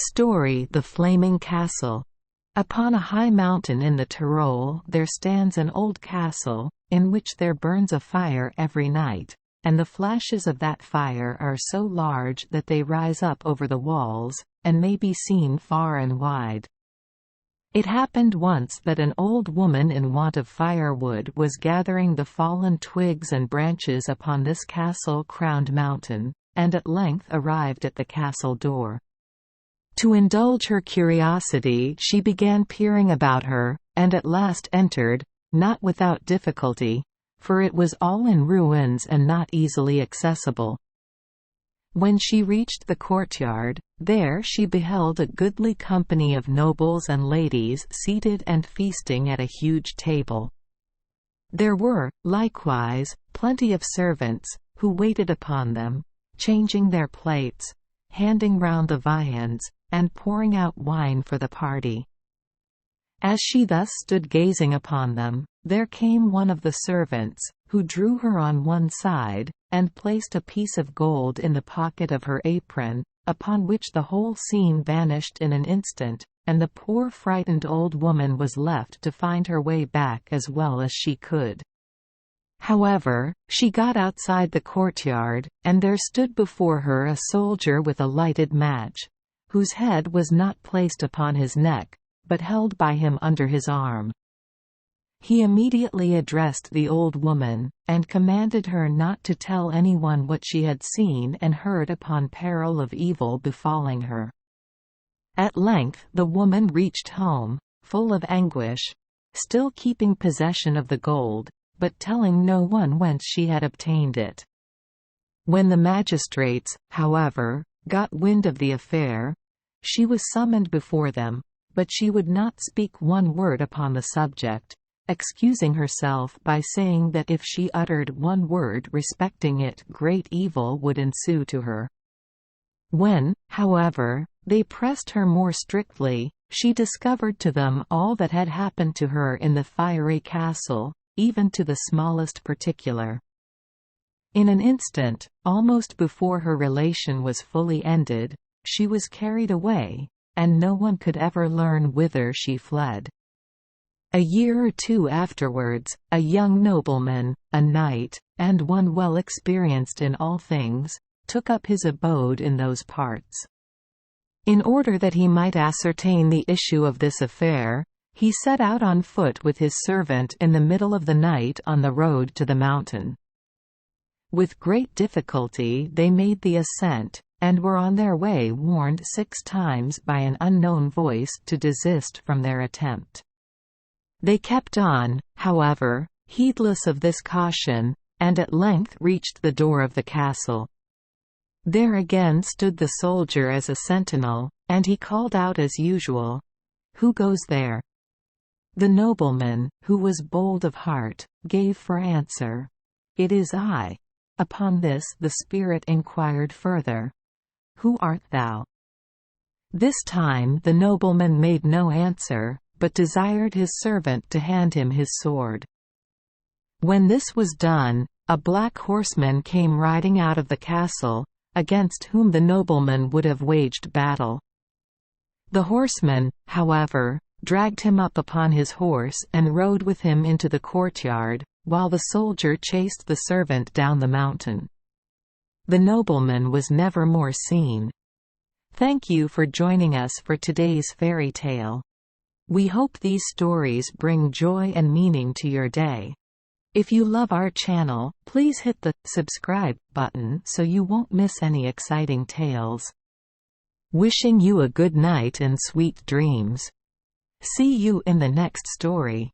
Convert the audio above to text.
Story: The Flaming Castle. Upon a high mountain in the Tyrol there stands an old castle, in which there burns a fire every night, and the flashes of that fire are so large that they rise up over the walls, and may be seen far and wide. It happened once that an old woman in want of firewood was gathering the fallen twigs and branches upon this castle-crowned mountain, and at length arrived at the castle door. To indulge her curiosity she began peering about her, and at last entered, not without difficulty, for it was all in ruins and not easily accessible. When she reached the courtyard, there she beheld a goodly company of nobles and ladies seated and feasting at a huge table. There were, likewise, plenty of servants, who waited upon them, changing their plates, handing round the viands, and pouring out wine for the party. As she thus stood gazing upon them, there came one of the servants, who drew her on one side, and placed a piece of gold in the pocket of her apron, upon which the whole scene vanished in an instant, and the poor frightened old woman was left to find her way back as well as she could. However, she got outside the courtyard, and there stood before her a soldier with a lighted match, whose head was not placed upon his neck, but held by him under his arm. He immediately addressed the old woman, and commanded her not to tell anyone what she had seen and heard upon peril of evil befalling her. At length the woman reached home, full of anguish, still keeping possession of the gold, but telling no one whence she had obtained it. When the magistrates, however, got wind of the affair, she was summoned before them, but she would not speak one word upon the subject, excusing herself by saying that if she uttered one word respecting it great evil would ensue to her. When, however, they pressed her more strictly, she discovered to them all that had happened to her in the fiery castle, even to the smallest particular. In an instant, almost before her relation was fully ended, she was carried away, and no one could ever learn whither she fled. A year or two afterwards, a young nobleman, a knight, and one well experienced in all things, took up his abode in those parts. In order that he might ascertain the issue of this affair, he set out on foot with his servant in the middle of the night on the road to the mountain. With great difficulty they made the ascent, and were on their way warned 6 times by an unknown voice to desist from their attempt. They kept on, however, heedless of this caution, and at length reached the door of the castle. There again stood the soldier as a sentinel, and he called out as usual, "Who goes there?" The nobleman, who was bold of heart, gave for answer, "It is I." Upon this the spirit inquired further, "Who art thou?" This time the nobleman made no answer, but desired his servant to hand him his sword. When this was done, a black horseman came riding out of the castle, against whom the nobleman would have waged battle. The horseman, however, dragged him up upon his horse and rode with him into the courtyard, while the soldier chased the servant down the mountain. The nobleman was never more seen. Thank you for joining us for today's fairy tale. We hope these stories bring joy and meaning to your day. If you love our channel, please hit the subscribe button so you won't miss any exciting tales. Wishing you a good night and sweet dreams. See you in the next story.